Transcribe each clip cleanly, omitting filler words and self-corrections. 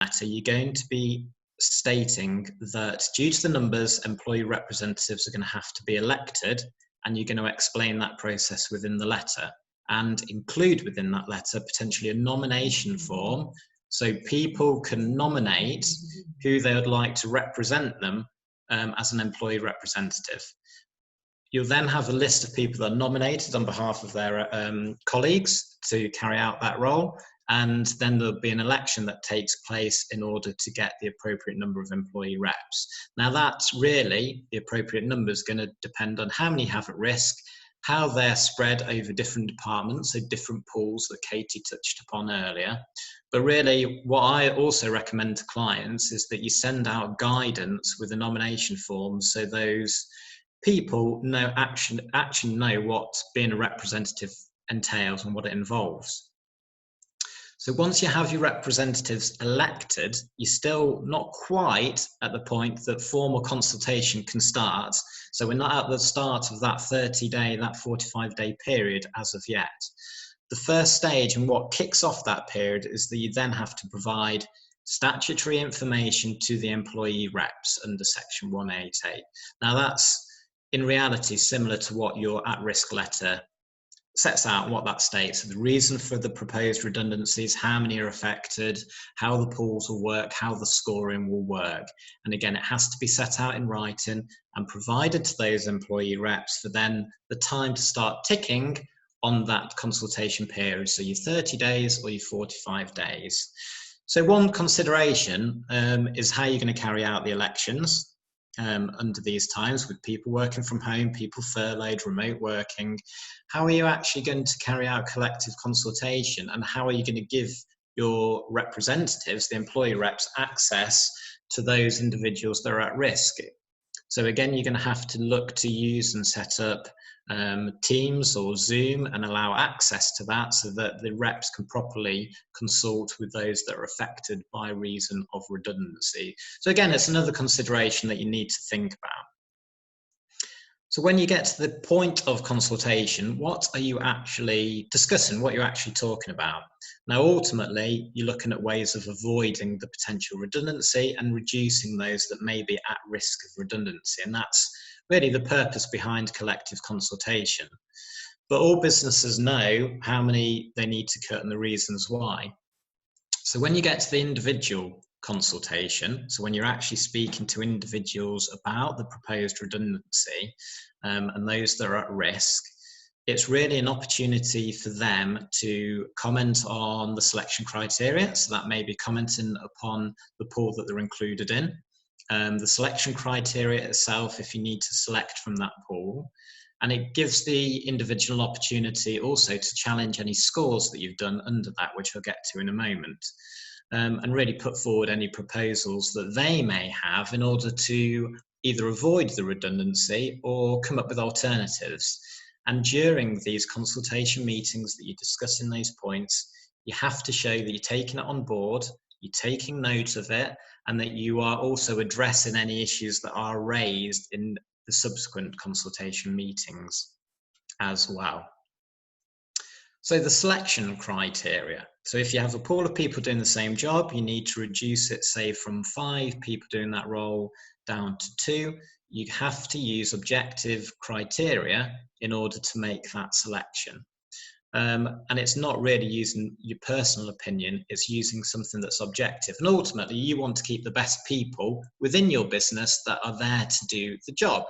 letter, you're going to be stating that due to the numbers, employee representatives are going to have to be elected, and you're going to explain that process within the letter and include within that letter potentially a nomination form so people can nominate who they would like to represent them as an employee representative. You'll then have a list of people that are nominated on behalf of their colleagues to carry out that role, and then there'll be an election that takes place in order to get the appropriate number of employee reps. Now that's really, the appropriate number is going to depend on how many you have at risk, how they're spread over different departments, so different pools that Katie touched upon earlier. But really, what I also recommend to clients is that you send out guidance with a nomination form so those people know actually know what being a representative entails and what it involves. So once you have your representatives elected, you're still not quite at the point that formal consultation can start. So we're not at the start of that 30-day, that 45-day period as of yet. The first stage and what kicks off that period is that you then have to provide statutory information to the employee reps under Section 188. Now that's in reality similar to what your at-risk letter sets out, what that states, the reason for the proposed redundancies, how many are affected, how the pools will work, how the scoring will work. And again, it has to be set out in writing and provided to those employee reps for then the time to start ticking on that consultation period. So your 30 days or your 45 days. So one consideration is how you're going to carry out the elections. Under these times with people working from home, people furloughed, remote working, how are you actually going to carry out collective consultation, and how are you going to give your representatives, the employee reps, access to those individuals that are at risk? So again, you're going to have to look to use and set up Teams or Zoom and allow access to that so that the reps can properly consult with those that are affected by reason of redundancy. So again, it's another consideration that you need to think about. So when you get to the point of consultation, what are you actually discussing? What you're actually talking about? Now, ultimately, you're looking at ways of avoiding the potential redundancy and reducing those that may be at risk of redundancy. And that's really the purpose behind collective consultation. But all businesses know how many they need to cut and the reasons why. So when you get to the individual consultation, so when you're actually speaking to individuals about the proposed redundancy and those that are at risk, it's really an opportunity for them to comment on the selection criteria. So that may be commenting upon the pool that they're included in, the selection criteria itself, if you need to select from that pool. And it gives the individual opportunity also to challenge any scores that you've done under that, which I'll get to in a moment, and really put forward any proposals that they may have in order to either avoid the redundancy or come up with alternatives. And during these consultation meetings that you're discussing those points, you have to show that you're taking it on board, you're taking note of it, and that you are also addressing any issues that are raised in the subsequent consultation meetings as well. So the selection criteria. So if you have a pool of people doing the same job, you need to reduce it, say, from 5 people doing that role down to 2. You have to use objective criteria in order to make that selection. And it's not really using your personal opinion, it's using something that's objective. And ultimately, you want to keep the best people within your business that are there to do the job.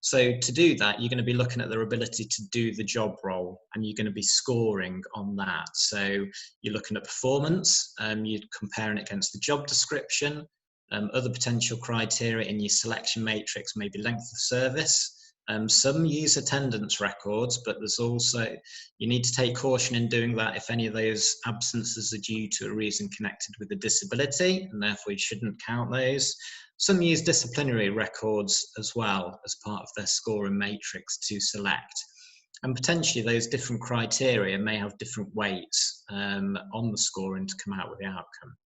So to do that, you're going to be looking at their ability to do the job role, and you're going to be scoring on that. So you're looking at performance, you're comparing it against the job description, other potential criteria in your selection matrix, maybe length of service. Some use attendance records, but there's also, you need to take caution in doing that if any of those absences are due to a reason connected with a disability, and therefore you shouldn't count those. Some use disciplinary records as well as part of their scoring matrix to select. And potentially those different criteria may have different weights on the scoring to come out with the outcome.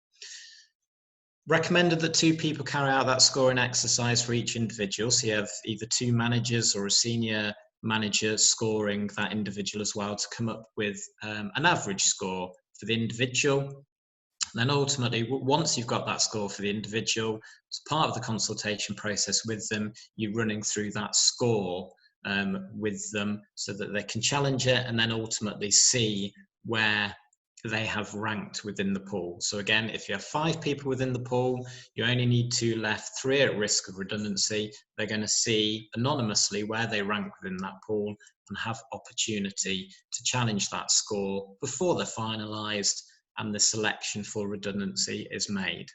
Recommended that 2 people carry out that scoring exercise for each individual. So you have either 2 managers or a senior manager scoring that individual as well to come up with an average score for the individual. Then ultimately, once you've got that score for the individual, as part of the consultation process with them, you're running through that score with them so that they can challenge it and then ultimately see where they have ranked within the pool. So again, if you have 5 people within the pool, you only need 2 left, 3 at risk of redundancy. They're going to see anonymously where they rank within that pool and have opportunity to challenge that score before they're finalised and the selection for redundancy is made.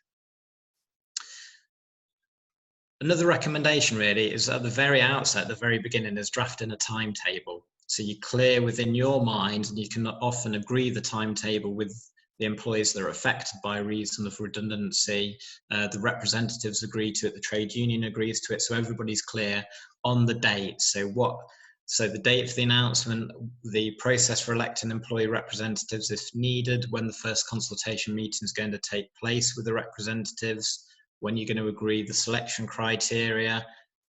Another recommendation really is at the very outset, the very beginning, is drafting a timetable. So you're clear within your mind, and you can often agree the timetable with the employees that are affected by reason of redundancy. The representatives agree to it, the trade union agrees to it, so everybody's clear on the date. So the date for the announcement, the process for electing employee representatives if needed, when the first consultation meeting is going to take place with the representatives, when you're going to agree the selection criteria,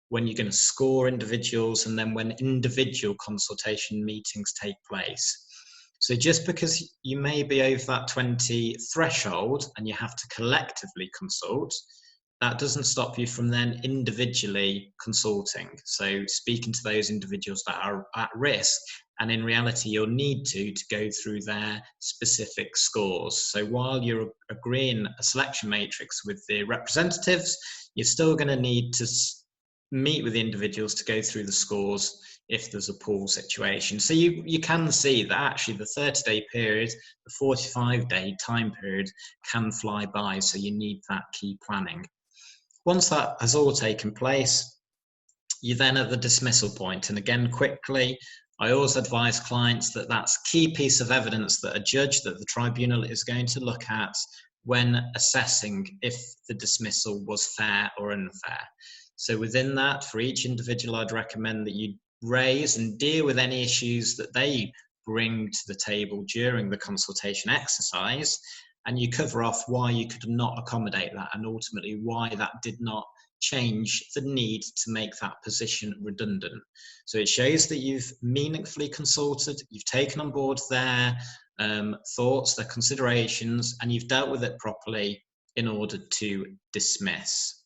when you're going to score individuals, and then when individual consultation meetings take place. So just because you may be over that 20 threshold and you have to collectively consult, that doesn't stop you from then individually consulting. So speaking to those individuals that are at risk, and in reality, you'll need to go through their specific scores. So while you're agreeing a selection matrix with the representatives, you're still going to need to meet with the individuals to go through the scores if there's a pool situation. So you can see that actually the 30-day period, the 45-day time period can fly by. So you need that key planning. Once that has all taken place, you're then at the dismissal point. And again, quickly, I always advise clients that that's a key piece of evidence that a judge, that the tribunal is going to look at when assessing if the dismissal was fair or unfair. So within that, for each individual, I'd recommend that you raise and deal with any issues that they bring to the table during the consultation exercise, and you cover off why you could not accommodate that and ultimately why that did not change the need to make that position redundant. So it shows that you've meaningfully consulted, you've taken on board their thoughts, their considerations, and you've dealt with it properly in order to dismiss.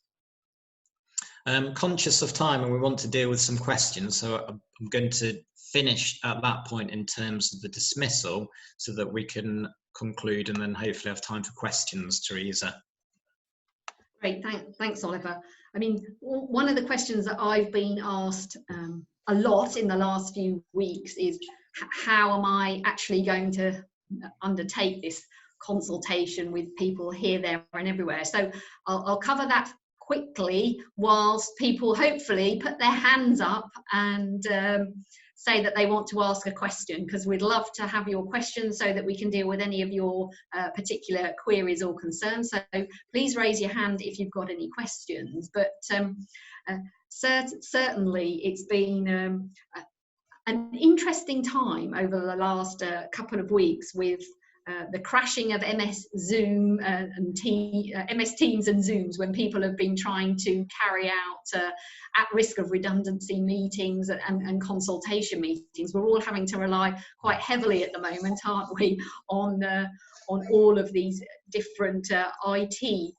Conscious of time, and we want to deal with some questions, so I'm going to finish at that point in terms of the dismissal so that we can conclude and then hopefully have time for questions, Teresa. Great, thanks Oliver. I mean, one of the questions that I've been asked a lot in the last few weeks is how am I actually going to undertake this consultation with people here, there and everywhere? So I'll cover that quickly whilst people hopefully put their hands up and say that they want to ask a question, because we'd love to have your questions so that we can deal with any of your particular queries or concerns. So please raise your hand if you've got any questions. But certainly it's been an interesting time over the last couple of weeks with the crashing of MS Zoom and MS Teams and Zooms, when people have been trying to carry out at risk of redundancy meetings and consultation meetings. We're all having to rely quite heavily at the moment, aren't we, on all of these different IT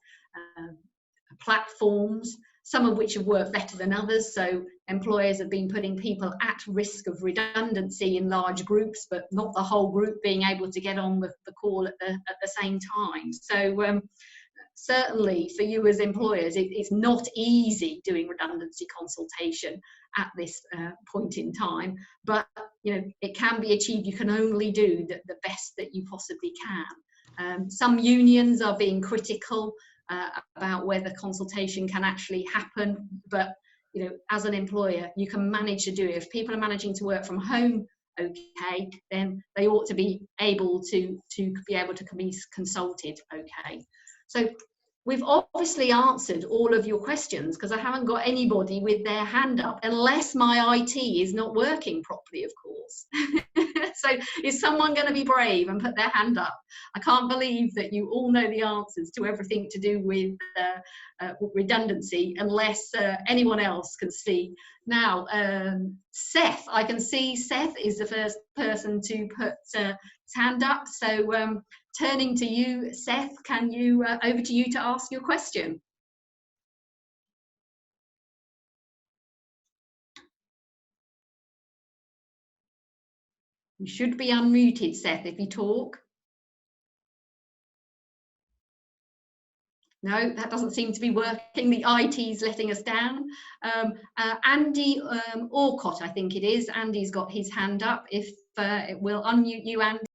platforms, some of which have worked better than others. So employers have been putting people at risk of redundancy in large groups, but not the whole group being able to get on with the call at the same time. So certainly for you as employers, it's not easy doing redundancy consultation at this point in time, but you know, it can be achieved. You can only do the best that you possibly can. Some unions are being critical about whether consultation can actually happen, but you know, as an employer, you can manage to do it. If people are managing to work from home, okay, then they ought to be able to be consulted, okay. So we've obviously answered all of your questions, because I haven't got anybody with their hand up, unless my IT is not working properly, of course. So is someone going to be brave and put their hand up? I can't believe that you all know the answers to everything to do with redundancy, unless anyone else can see. Now, Seth, I can see Seth is the first person to put his hand up. So turning to you, Seth, can you, over to you to ask your question. You should be unmuted, Seth, if you talk. No, that doesn't seem to be working. The IT's letting us down. Andy Orcott, I think it is. Andy's got his hand up. If it will unmute you, Andy.